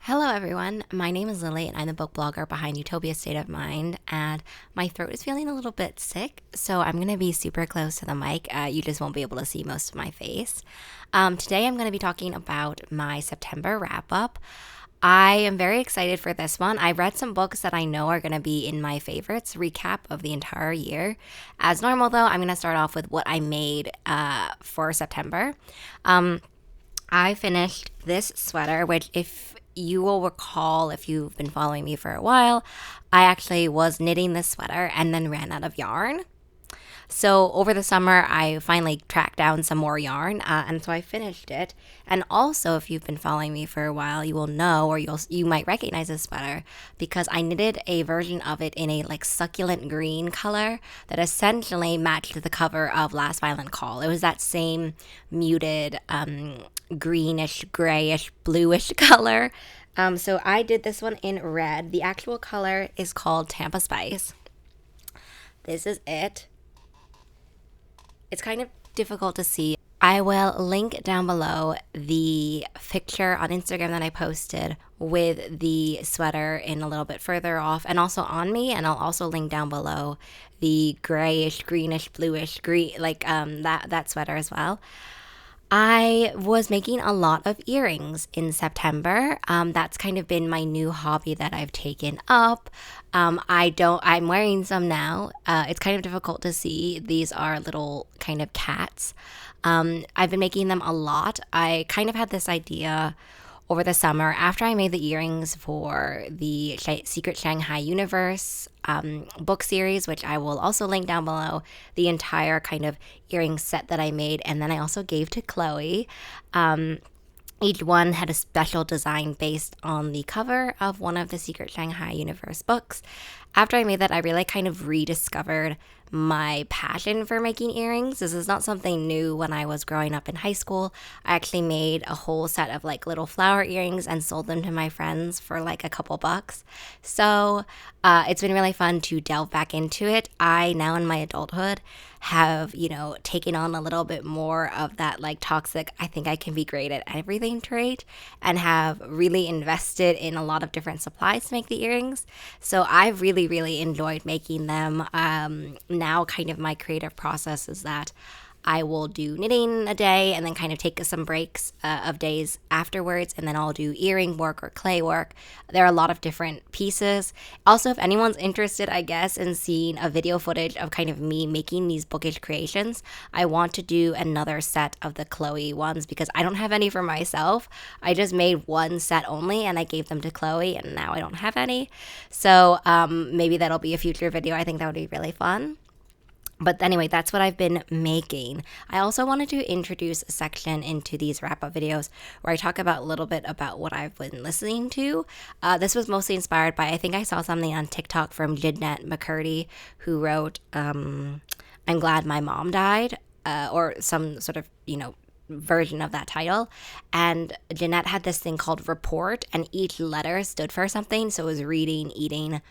Hello, everyone. My name is Lily, and I'm the book blogger behind Utopia State of Mind. And my throat is feeling a little bit sick, so I'm going to be super close to the mic. You just won't be able to see most of my face. Today, I'm going to be talking about my September wrap up. I am very excited for this one. I read some books that I know are going to be in my favorites, recap of the entire year. As normal, though, I'm going to start off with what I made for September. I finished this sweater, which, if you will recall, if you've been following me for a while, I actually was knitting this sweater and then ran out of yarn. So over the summer, I finally tracked down some more yarn, and so I finished it. And also, if you've been following me for a while, you will know, or you might recognize this sweater because I knitted a version of it in a like succulent green color that essentially matched the cover of Last Violent Call. It was that same muted greenish, grayish, bluish color. So I did this one in red. The actual color is called Tampa Spice. This is it. It's kind of difficult to see. I will link down below the picture on Instagram that I posted with the sweater in a little bit further off and also on me. And I'll also link down below the grayish, greenish, bluish, green, like that sweater as well. I was making a lot of earrings in September. That's kind of been my new hobby that I've taken up. I'm wearing some now. It's kind of difficult to see. These are little kind of cats. I've been making them a lot. I kind of had this idea over the summer after I made the earrings for the Secret Shanghai Universe book series, which I will also link down below, the entire kind of earring set that I made. And then I also gave to Chloe. Each one had a special design based on the cover of one of the Secret Shanghai Universe books. After I made that, I really kind of rediscovered my passion for making earrings. This is not something new. When I was growing up in high school, I actually made a whole set of like little flower earrings and sold them to my friends for like a couple bucks. So it's been really fun to delve back into it. I now in my adulthood have, taken on a little bit more of that like toxic, I think I can be great at everything trait, and have really invested in a lot of different supplies to make the earrings. So I've really, really enjoyed making them. Now kind of my creative process is that I will do knitting a day and then kind of take some breaks of days afterwards, and then I'll do earring work or clay work. There are a lot of different pieces. Also, if anyone's interested, I guess, in seeing a video footage of kind of me making these bookish creations, I want to do another set of the Chloe ones because I don't have any for myself. I just made one set only and I gave them to Chloe, and now I don't have any. So maybe that'll be a future video. I think that would be really fun. But anyway, that's what I've been making. I also wanted to introduce a section into these wrap-up videos where I talk about a little bit about what I've been listening to. This was mostly inspired by, I think I saw something on TikTok from Jeanette McCurdy, who wrote, I'm Glad My Mom Died, or some sort of, version of that title. And Jeanette had this thing called Report, and each letter stood for something. So it was reading, eating,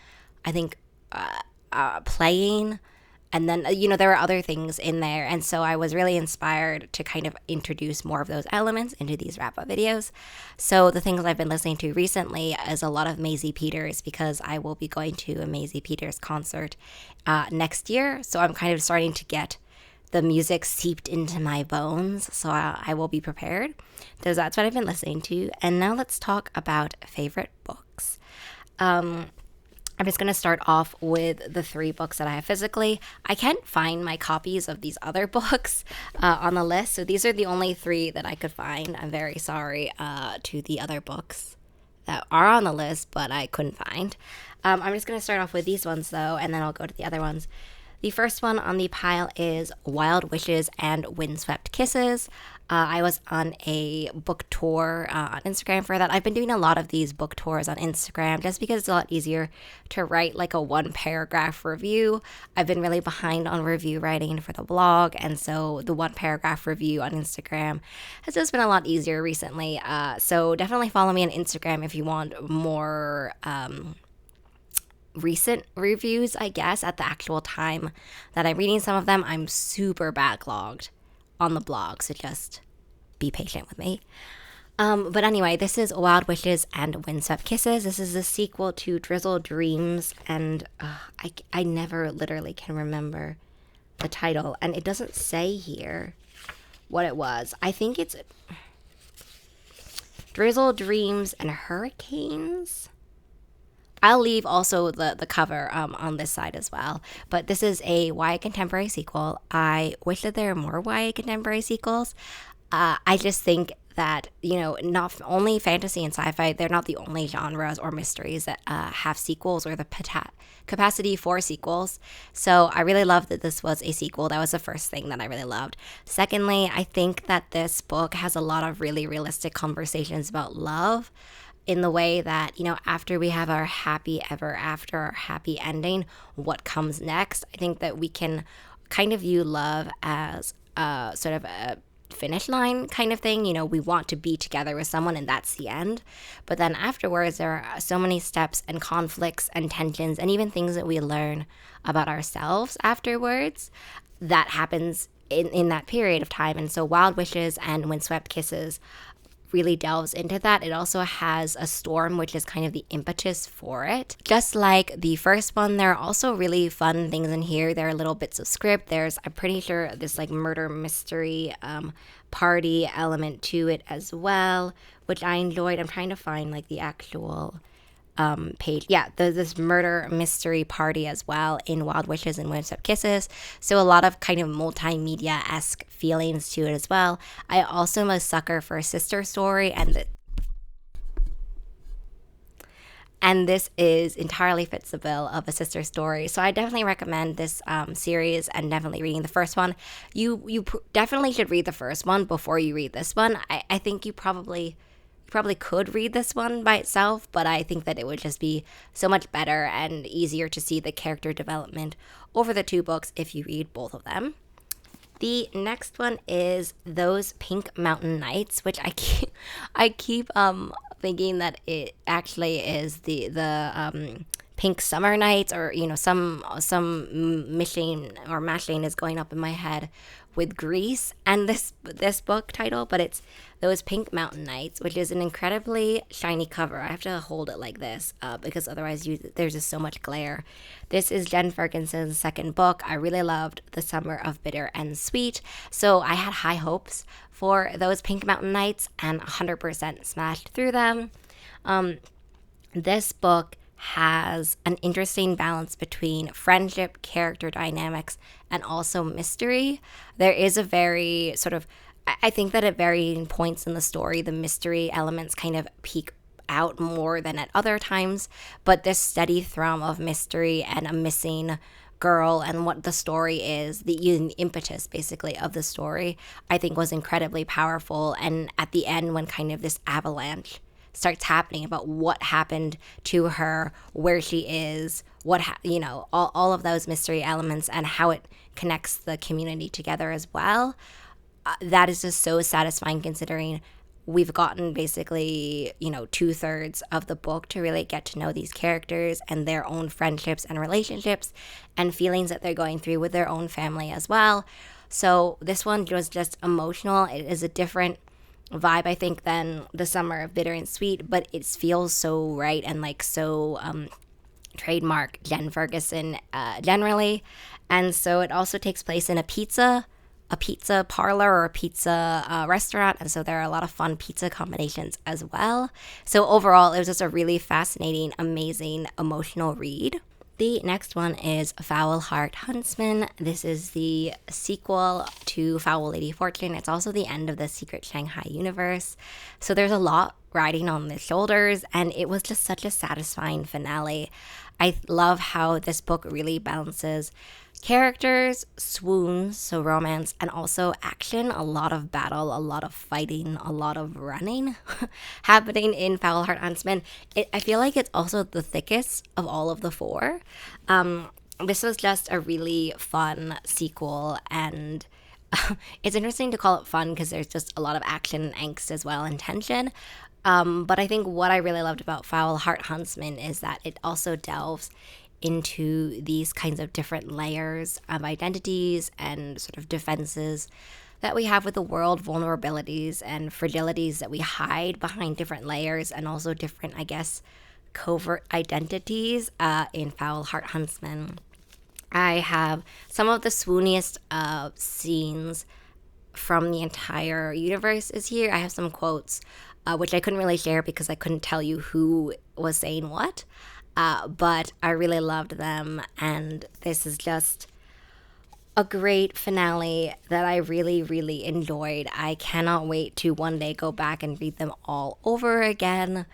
I think playing, and then, there were other things in there. And so I was really inspired to kind of introduce more of those elements into these wrap-up videos. So the things I've been listening to recently is a lot of Maisie Peters, because I will be going to a Maisie Peters concert next year. So I'm kind of starting to get the music seeped into my bones. So I will be prepared. So that's what I've been listening to. And now let's talk about favorite books. I'm just going to start off with the 3 books that I have physically. I can't find my copies of these other books on the list, so these are the only 3 that I could find. I'm very sorry to the other books that are on the list, but I couldn't find. I'm just going to start off with these ones, though, and then I'll go to the other ones. The first one on the pile is Wild Wishes and Windswept Kisses. I was on a book tour on Instagram for that. I've been doing a lot of these book tours on Instagram just because it's a lot easier to write like a 1-paragraph review. I've been really behind on review writing for the blog, and so the 1-paragraph review on Instagram has just been a lot easier recently. So definitely follow me on Instagram if you want more recent reviews, I guess. At the actual time that I'm reading some of them, I'm super backlogged on the blog, so just be patient with me. But anyway, this is Wild Wishes and Windswept Kisses. This is a sequel to Drizzle Dreams, and I never literally can remember the title, and it doesn't say here what it was. I think it's Drizzle Dreams and Hurricanes. I'll leave also the cover on this side as well. But this is a YA contemporary sequel. I wish that there were more YA contemporary sequels. I just think that, not only fantasy and sci-fi, they're not the only genres or mysteries that have sequels or the capacity for sequels. So I really love that this was a sequel. That was the first thing that I really loved. Secondly, I think that this book has a lot of really realistic conversations about love, in the way that, after we have our happy ever after, our happy ending, what comes next? I think that we can kind of view love as sort of a finish line kind of thing. We want to be together with someone and that's the end. But then afterwards, there are so many steps and conflicts and tensions and even things that we learn about ourselves afterwards that happens in that period of time. And so Wild Wishes and Windswept Kisses really delves into that. It also has a storm, which is kind of the impetus for it. Just like the first one, there are also really fun things in here. There are little bits of script. There's, I'm pretty sure, this like murder mystery party element to it as well, which I enjoyed. I'm trying to find like the actual page. Yeah, there's this murder mystery party as well in Wild Wishes and Windswept Kisses. So a lot of kind of multimedia-esque feelings to it as well. I also am a sucker for a sister story, and this is entirely fits the bill of a sister story. So I definitely recommend this series and definitely reading the first one. You definitely should read the first one before you read this one. I think you probably could read this one by itself, but I think that it would just be so much better and easier to see the character development over the two books if you read both of them. The next one is Those Pink Mountain Nights, which I keep thinking that it actually is the Pink Summer Nights, or some mishing or mashing is going up in my head with Greece and this book title, but it's Those Pink Mountain Nights, which is an incredibly shiny cover. I have to hold it like this because otherwise there's just so much glare. This is Jen Ferguson's second book. I really loved The Summer of Bitter and Sweet, so I had high hopes for Those Pink Mountain Nights and 100% smashed through them. This book has an interesting balance between friendship, character dynamics, and also mystery. There is a very sort of, I think that at varying points in the story, the mystery elements kind of peak out more than at other times, but this steady thrum of mystery and a missing girl and what the story is, the impetus basically of the story, I think was incredibly powerful. And at the end, when kind of this avalanche starts happening about what happened to her, where she is, all of those mystery elements and how it connects the community together as well. That is just so satisfying, considering we've gotten basically, 2/3 of the book to really get to know these characters and their own friendships and relationships and feelings that they're going through with their own family as well. So this one was just emotional. It is a different vibe, I think, than The Summer of Bitter and Sweet, but it feels so right and like so trademark Jen Ferguson generally. And so it also takes place in a pizza parlor or a pizza restaurant, and so there are a lot of fun pizza combinations as well. So overall, it was just a really fascinating, amazing, emotional read. The next one is Foul Heart Huntsman. This is the sequel to Foul Lady Fortune. It's also the end of the Secret Shanghai universe. So there's a lot riding on the shoulders, and it was just such a satisfying finale. I love how this book really balances characters, swoons, so romance, and also action. A lot of battle, a lot of fighting, a lot of running happening in Foul Heart Huntsman. I feel like it's also the thickest of all of the four. This was just a really fun sequel, and it's interesting to call it fun because there's just a lot of action and angst as well and tension. But I think what I really loved about Foul Heart Huntsman is that it also delves into these kinds of different layers of identities and sort of defenses that we have with the world, vulnerabilities and fragilities that we hide behind different layers, and also different, I guess, covert identities in Foul Heart Huntsman. I have some of the swooniest scenes from the entire universe is here. I have some quotes, which I couldn't really share because I couldn't tell you who was saying what. But I really loved them, and this is just a great finale that I really, really enjoyed. I cannot wait to one day go back and read them all over again.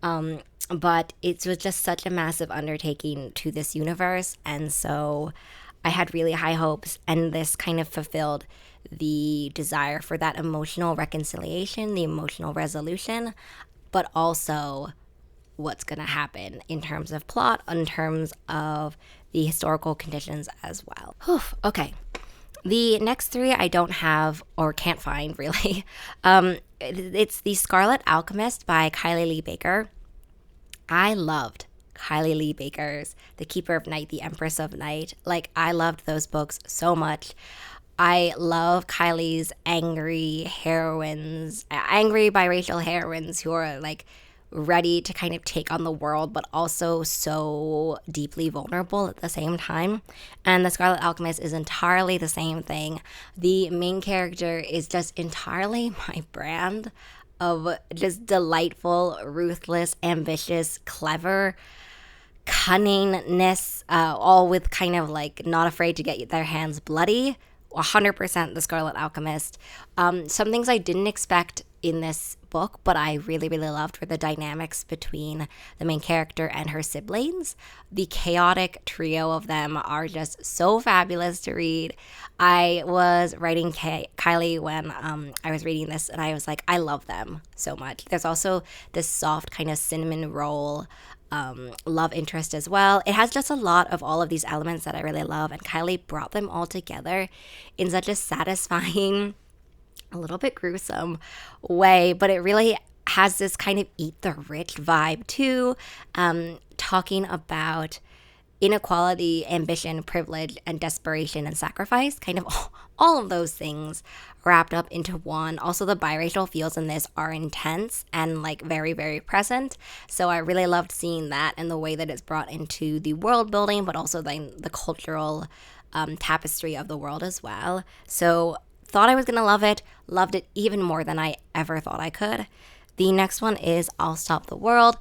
But it was just such a massive undertaking to this universe, and so I had really high hopes, and this kind of fulfilled the desire for that emotional reconciliation, the emotional resolution, but also what's going to happen in terms of plot, in terms of the historical conditions as well. Whew, okay. The next three I don't have or can't find really. It's The Scarlet Alchemist by Kylie Lee Baker. I loved Kylie Lee Baker's The Keeper of Night, The Empress of Night. Like, I loved those books so much. I love Kylie's angry biracial heroines who are like ready to kind of take on the world, but also so deeply vulnerable at the same time. And The Scarlet Alchemist is entirely the same thing. The main character is just entirely my brand of just delightful, ruthless, ambitious, clever, cunningness, all with kind of like not afraid to get their hands bloody. 100% The Scarlet Alchemist. Some things I didn't expect in this book, but I really, really loved were the dynamics between the main character and her siblings. The chaotic trio of them are just so fabulous to read. I was writing Kylie when I was reading this, and I was like, I love them so much. There's also this soft kind of cinnamon roll love interest as well. It has just a lot of all of these elements that I really love, and Kylie brought them all together in such a satisfying, a little bit gruesome way, but it really has this kind of eat the rich vibe too, talking about inequality, ambition, privilege, and desperation and sacrifice, kind of all of those things wrapped up into one. Also, the biracial feels in this are intense and like very, very present. So I really loved seeing that and the way that it's brought into the world building, but also the cultural tapestry of the world as well. So thought I was going to love it, loved it even more than I ever thought I could. The next one is I'll Stop the World.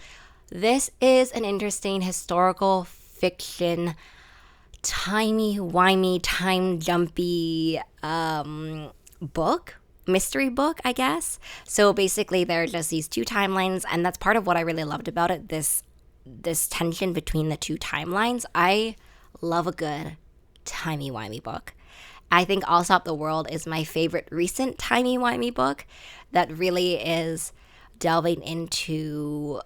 This is an interesting historical fiction, timey-wimey, time-jumpy mystery book, I guess. So basically there are just these two timelines, and that's part of what I really loved about it, this tension between the two timelines. I love a good timey-wimey book. I think I'll Stop the World is my favorite recent timey-wimey book that really is delving into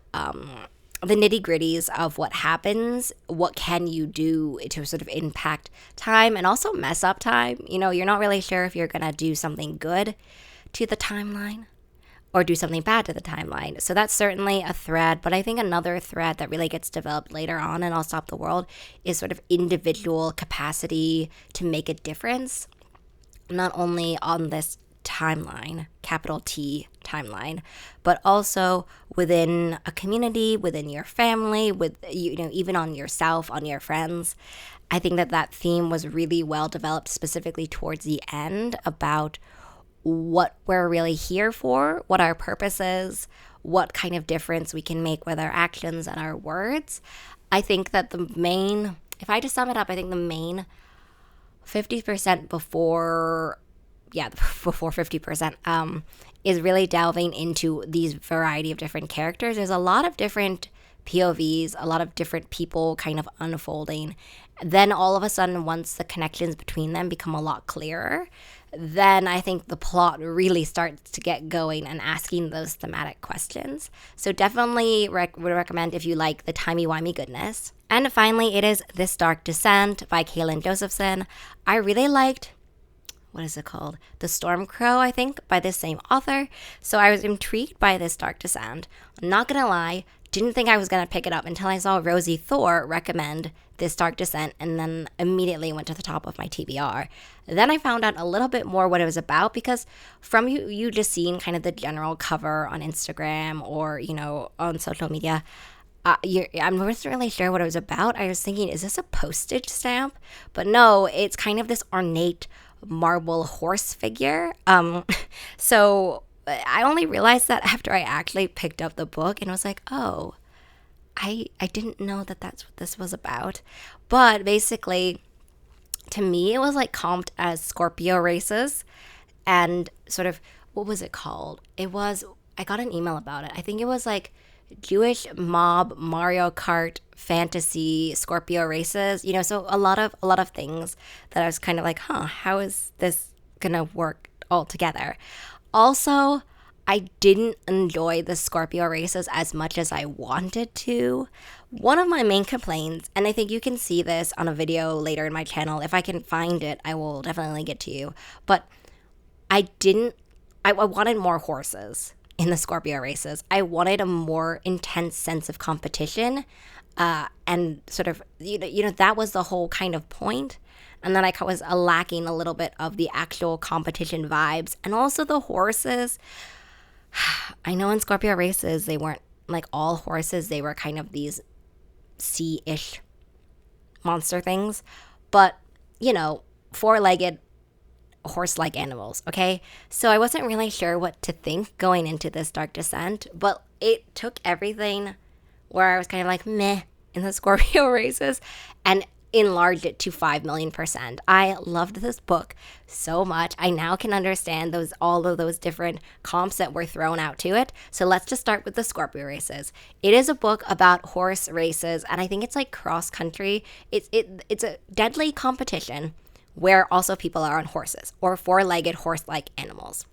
the nitty-gritties of what happens, what can you do to sort of impact time and also mess up time. You know, you're not really sure if you're going to do something good to the timeline or do something bad to the timeline. So that's certainly a thread, but I think another thread that really gets developed later on in I'll Stop the World is sort of individual capacity to make a difference, not only on this timeline, capital T timeline, but also within a community, within your family, with, you know, even on yourself, on your friends. I think that theme was really well developed, specifically towards the end, about what we're really here for, what our purpose is, what kind of difference we can make with our actions and our words. I think that if I just sum it up, I think the main 50% before 50% is really delving into these variety of different characters. There's a lot of different POVs, a lot of different people kind of unfolding. Then all of a sudden, once the connections between them become a lot clearer, then I think the plot really starts to get going and asking those thematic questions. So definitely would recommend if you like the timey-wimey goodness. And finally, it is This Dark Descent by Kaylin Josephson. I really liked, what is it called? The Storm Crow, I think, by this same author. So I was intrigued by This Dark Descent. I'm not gonna lie, didn't think I was going to pick it up until I saw Rosie Thor recommend This Dark Descent, and then immediately went to the top of my TBR. Then I found out a little bit more what it was about, because from you just seeing kind of the general cover on Instagram or, on social media, I wasn't really sure what it was about. I was thinking, is this a postage stamp? But no, it's kind of this ornate marble horse figure. So I only realized that after I actually picked up the book and was like, oh, I didn't know that that's what this was about. But basically, to me, it was like comped as Scorpio races, and sort of, what was it called? I got an email about it. I think it was like Jewish mob Mario Kart fantasy Scorpio races. So a lot of things that I was kind of like, how is this gonna work all together? Also, I didn't enjoy the Scorpio races as much as I wanted to. One of my main complaints, and I think you can see this on a video later in my channel, if I can find it, I will definitely get to you. But I wanted more horses in the Scorpio races. I wanted a more intense sense of competition, and sort of, that was the whole kind of point. And then I was lacking a little bit of the actual competition vibes, and also the horses. I know in Scorpio races, they weren't like all horses. They were kind of these sea-ish monster things. But, four-legged, horse-like animals, okay? So I wasn't really sure what to think going into this Dark Descent. But it took everything where I was kind of like, meh, in the Scorpio races, and enlarged it to 5,000,000%. I loved this book so much. I now can understand all of those different comps that were thrown out to it. So let's just start with the Scorpio races. It is a book about horse races, and I think it's like cross country. It's a deadly competition where also people are on horses or four-legged horse-like animals.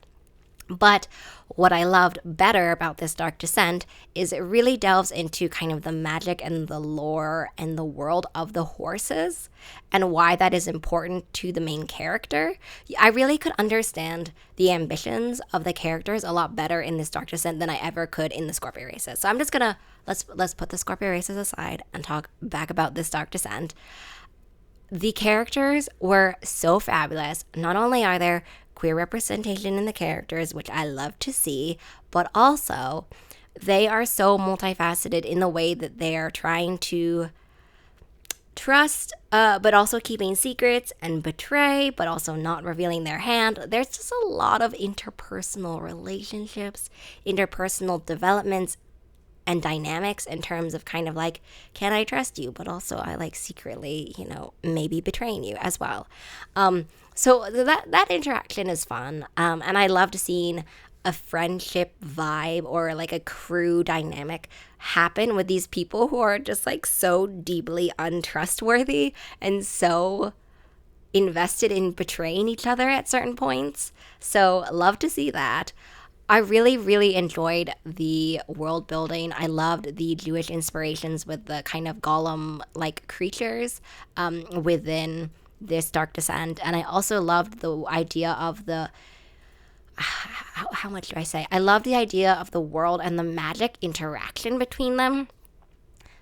But what I loved better about this Dark Descent is it really delves into kind of the magic and the lore and the world of the horses, and why that is important to the main character. I really could understand the ambitions of the characters a lot better in this Dark Descent than I ever could in the Scorpio races. So I'm just gonna, let's put the Scorpio races aside and talk back about this Dark Descent. The characters were so fabulous. Not only are there queer representation in the characters, which I love to see, but also they are so multifaceted in the way that they are trying to trust, but also keeping secrets, and betray, but also not revealing their hand. There's just a lot of interpersonal relationships, interpersonal developments, and dynamics in terms of kind of like, can I trust you? But also I like secretly, maybe betraying you as well. So that interaction is fun. And I loved seeing a friendship vibe or like a crew dynamic happen with these people who are just like so deeply untrustworthy and so invested in betraying each other at certain points. So love to see that. I really, really enjoyed the world building. I loved the Jewish inspirations with the kind of golem-like creatures within this Dark Descent. And I also loved the idea of how much do I say? I loved the idea of the world and the magic interaction between them.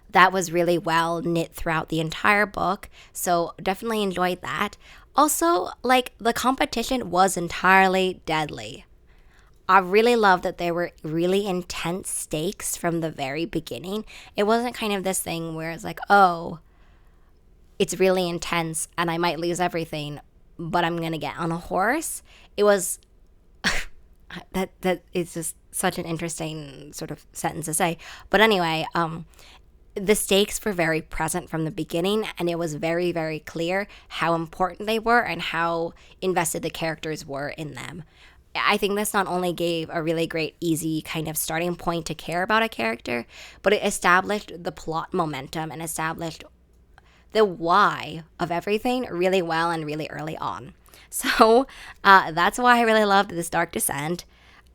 That was really well knit throughout the entire book. So definitely enjoyed that. Also, like, the competition was entirely deadly. I really love that there were really intense stakes from the very beginning. It wasn't kind of this thing where it's like, oh, it's really intense and I might lose everything, but I'm going to get on a horse. It was, that is just such an interesting sort of sentence to say. But anyway, the stakes were very present from the beginning, and it was very, very clear how important they were and how invested the characters were in them. I think this not only gave a really great, easy kind of starting point to care about a character, but it established the plot momentum and established the why of everything really well and really early on. So that's why I really loved this Dark Descent.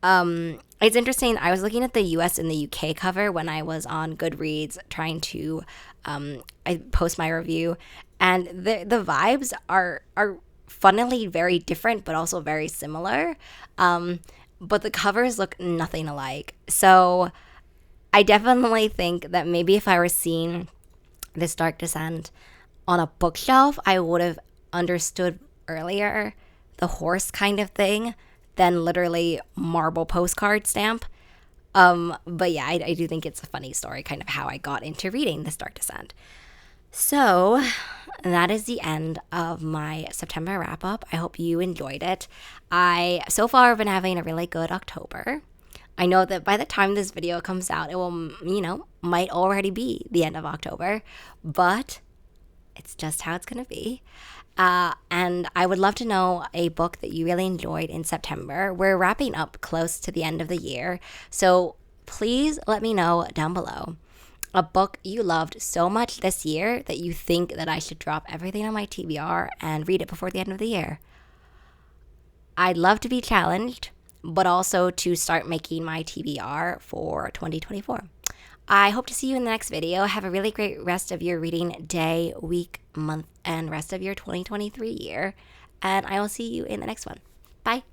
It's interesting. I was looking at the US and the UK cover when I was on Goodreads trying to I post my review, and the vibes are funnily very different, but also very similar. But the covers look nothing alike. So I definitely think that maybe if I were seeing This Dark Descent on a bookshelf, I would have understood earlier the horse kind of thing than literally marble postcard stamp. But yeah, I do think it's a funny story, kind of how I got into reading This Dark Descent. So that is the end of my September wrap up. I hope you enjoyed it. I so far have been having a really good October. I know that by the time this video comes out, it will, might already be the end of October, but it's just how it's going to be. And I would love to know a book that you really enjoyed in September. We're wrapping up close to the end of the year, so please let me know down below a book you loved so much this year that you think that I should drop everything on my TBR and read it before the end of the year. I'd love to be challenged, but also to start making my TBR for 2024. I hope to see you in the next video. Have a really great rest of your reading day, week, month, and rest of your 2023 year. And I will see you in the next one. Bye.